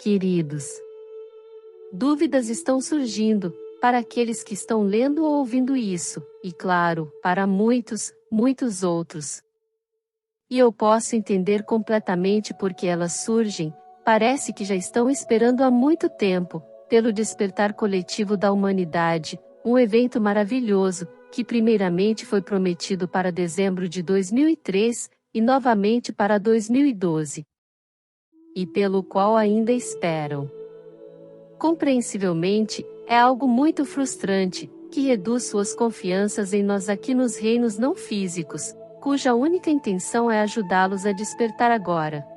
Queridos, dúvidas estão surgindo, para aqueles que estão lendo ou ouvindo isso, e claro, para muitos, muitos outros. E eu posso entender completamente porque elas surgem, parece que já estão esperando há muito tempo, pelo despertar coletivo da humanidade, um evento maravilhoso, que primeiramente foi prometido para dezembro de 2003, e novamente para 2012. E pelo qual ainda esperam. Compreensivelmente, é algo muito frustrante, que reduz suas confianças em nós aqui nos reinos não físicos, cuja única intenção é ajudá-los a despertar agora.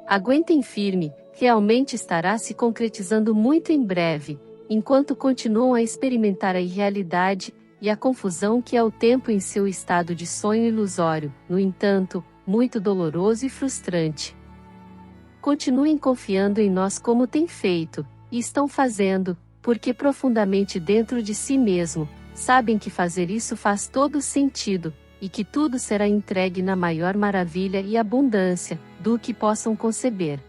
Aguentem firme, realmente estará se concretizando muito em breve, enquanto continuam a experimentar a irrealidade e a confusão que é o tempo em seu estado de sonho ilusório, no entanto, muito doloroso e frustrante. Continuem confiando em nós como têm feito, e estão fazendo, porque profundamente dentro de si mesmo, sabem que fazer isso faz todo sentido, e que tudo será entregue na maior maravilha e abundância, do que possam conceber.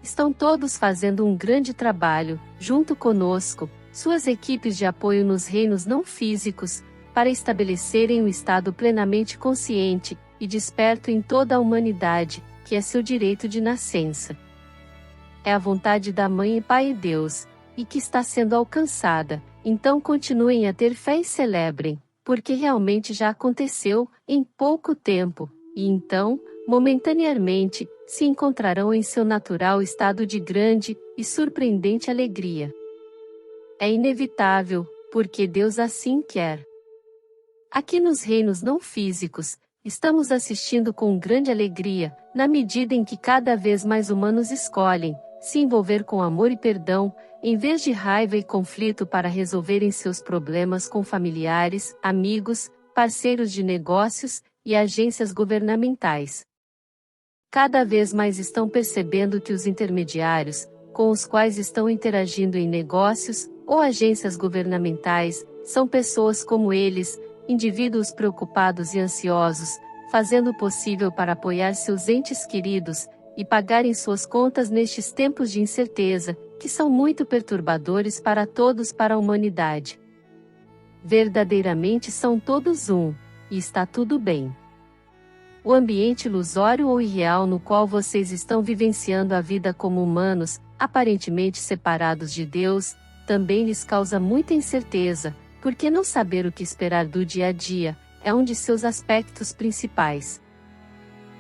Estão todos fazendo um grande trabalho, junto conosco, suas equipes de apoio nos reinos não físicos, para estabelecerem um estado plenamente consciente, e desperto em toda a humanidade, que é seu direito de nascença. É a vontade da Mãe e Pai Deus, e que está sendo alcançada, então continuem a ter fé e celebrem, porque realmente já aconteceu, em pouco tempo, e então, momentaneamente, se encontrarão em seu natural estado de grande e surpreendente alegria. É inevitável, porque Deus assim quer. Aqui nos reinos não físicos, estamos assistindo com grande alegria, na medida em que cada vez mais humanos escolhem se envolver com amor e perdão, em vez de raiva e conflito para resolverem seus problemas com familiares, amigos, parceiros de negócios e agências governamentais. Cada vez mais estão percebendo que os intermediários, com os quais estão interagindo em negócios ou agências governamentais, são pessoas como eles, indivíduos preocupados e ansiosos, fazendo o possível para apoiar seus entes queridos e pagarem suas contas nestes tempos de incerteza, que são muito perturbadores para todos para a humanidade. Verdadeiramente são todos um, e está tudo bem. O ambiente ilusório ou irreal no qual vocês estão vivenciando a vida como humanos, aparentemente separados de Deus, também lhes causa muita incerteza, porque não saber o que esperar do dia a dia, é um de seus aspectos principais.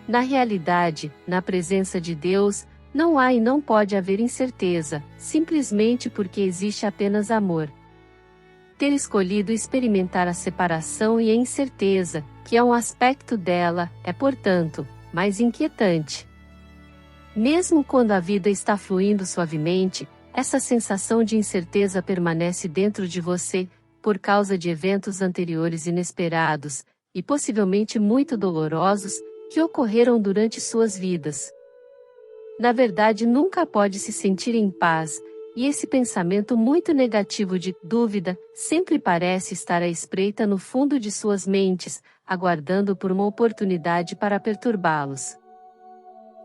Na realidade, na presença de Deus, não há e não pode haver incerteza, simplesmente porque existe apenas amor. Ter escolhido experimentar a separação e a incerteza, que é um aspecto dela, é portanto, mais inquietante. Mesmo quando a vida está fluindo suavemente, essa sensação de incerteza permanece dentro de você, por causa de eventos anteriores inesperados, e possivelmente muito dolorosos, que ocorreram durante suas vidas. Na verdade, nunca pode se sentir em paz, e esse pensamento muito negativo de dúvida sempre parece estar à espreita no fundo de suas mentes, aguardando por uma oportunidade para perturbá-los.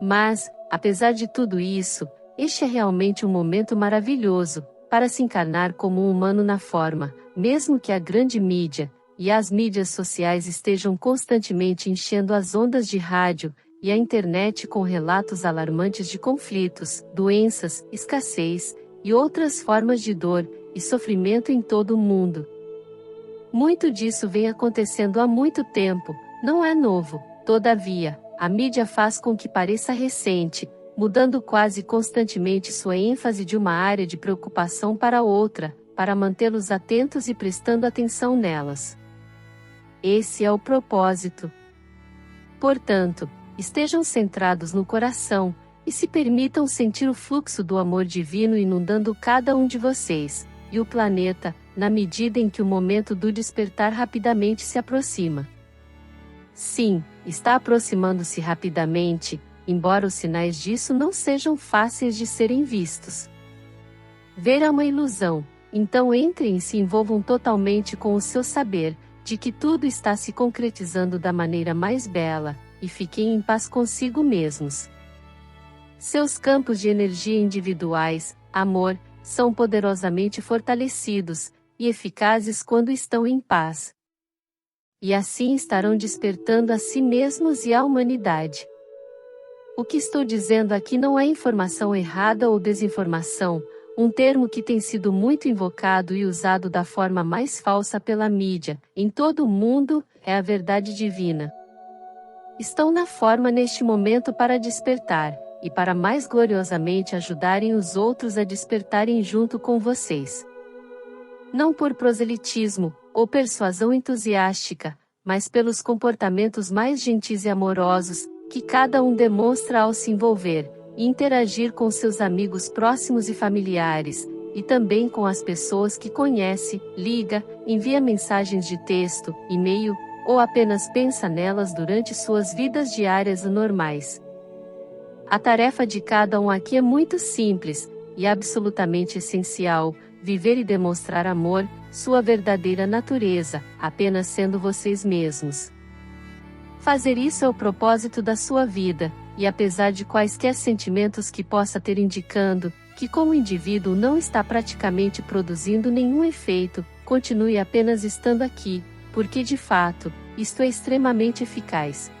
Mas, apesar de tudo isso, este é realmente um momento maravilhoso, para se encarnar como um humano na forma, mesmo que a grande mídia, e as mídias sociais estejam constantemente enchendo as ondas de rádio, e a internet com relatos alarmantes de conflitos, doenças, escassez, e outras formas de dor e sofrimento em todo o mundo. Muito disso vem acontecendo há muito tempo, não é novo, todavia, a mídia faz com que pareça recente, mudando quase constantemente sua ênfase de uma área de preocupação para outra, para mantê-los atentos e prestando atenção nelas. Esse é o propósito. Portanto, estejam centrados no coração, e se permitam sentir o fluxo do amor divino inundando cada um de vocês, e o planeta, na medida em que o momento do despertar rapidamente se aproxima. Sim, está aproximando-se rapidamente, embora os sinais disso não sejam fáceis de serem vistos. Ver é uma ilusão, então entrem e se envolvam totalmente com o seu saber, de que tudo está se concretizando da maneira mais bela, e fiquem em paz consigo mesmos. Seus campos de energia individuais, amor, são poderosamente fortalecidos e eficazes quando estão em paz. E assim estarão despertando a si mesmos e à humanidade. O que estou dizendo aqui não é informação errada ou desinformação, um termo que tem sido muito invocado e usado da forma mais falsa pela mídia, em todo o mundo, é a verdade divina. Estão na forma neste momento para despertar, e para mais gloriosamente ajudarem os outros a despertarem junto com vocês. Não por proselitismo, ou persuasão entusiástica, mas pelos comportamentos mais gentis e amorosos, que cada um demonstra ao se envolver e interagir com seus amigos próximos e familiares, e também com as pessoas que conhece, liga, envia mensagens de texto, e-mail, ou apenas pensa nelas durante suas vidas diárias normais. A tarefa de cada um aqui é muito simples, e absolutamente essencial: viver e demonstrar amor, sua verdadeira natureza, apenas sendo vocês mesmos. Fazer isso é o propósito da sua vida, e apesar de quaisquer sentimentos que possa ter indicando que como indivíduo não está praticamente produzindo nenhum efeito, continue apenas estando aqui, porque de fato, isto é extremamente eficaz.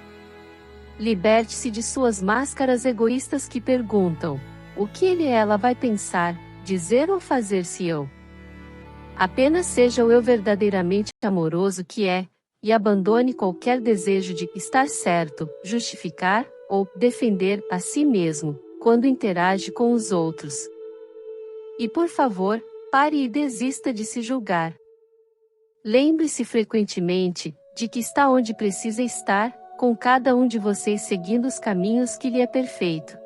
Liberte-se de suas máscaras egoístas que perguntam: o que ele e ela vai pensar, dizer ou fazer-se eu? Apenas seja o eu verdadeiramente amoroso que é, e abandone qualquer desejo de estar certo, justificar, ou defender a si mesmo, quando interage com os outros. E por favor, pare e desista de se julgar. Lembre-se frequentemente de que está onde precisa estar, com cada um de vocês seguindo os caminhos que lhe é perfeito.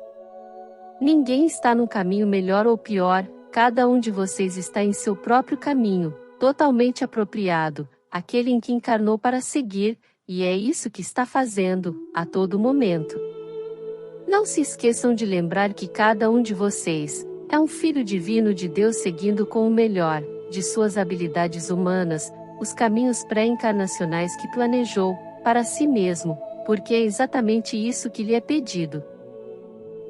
Ninguém está num caminho melhor ou pior, cada um de vocês está em seu próprio caminho, totalmente apropriado, aquele em que encarnou para seguir, e é isso que está fazendo, a todo momento. Não se esqueçam de lembrar que cada um de vocês é um filho divino de Deus seguindo com o melhor de suas habilidades humanas, os caminhos pré-encarnacionais que planejou para si mesmo, porque é exatamente isso que lhe é pedido.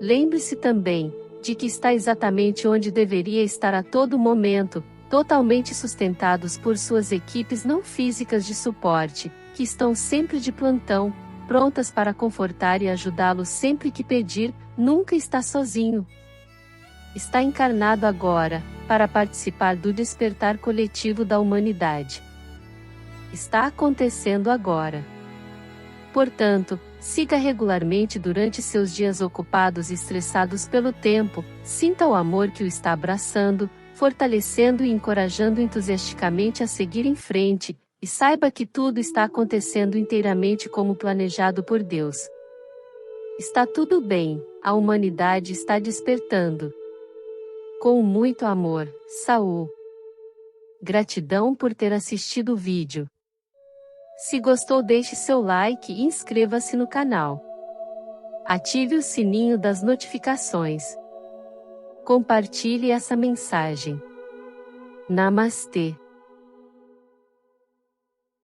Lembre-se também de que está exatamente onde deveria estar a todo momento, totalmente sustentados por suas equipes não físicas de suporte, que estão sempre de plantão, prontas para confortar e ajudá-lo sempre que pedir. Nunca está sozinho. Está encarnado agora, para participar do despertar coletivo da humanidade. Está acontecendo agora. Portanto, siga regularmente durante seus dias ocupados e estressados pelo tempo, sinta o amor que o está abraçando, fortalecendo e encorajando entusiasticamente a seguir em frente, e saiba que tudo está acontecendo inteiramente como planejado por Deus. Está tudo bem, a humanidade está despertando. Com muito amor, Saul. Gratidão por ter assistido o vídeo. Se gostou, deixe seu like e inscreva-se no canal. Ative o sininho das notificações. Compartilhe essa mensagem. Namastê.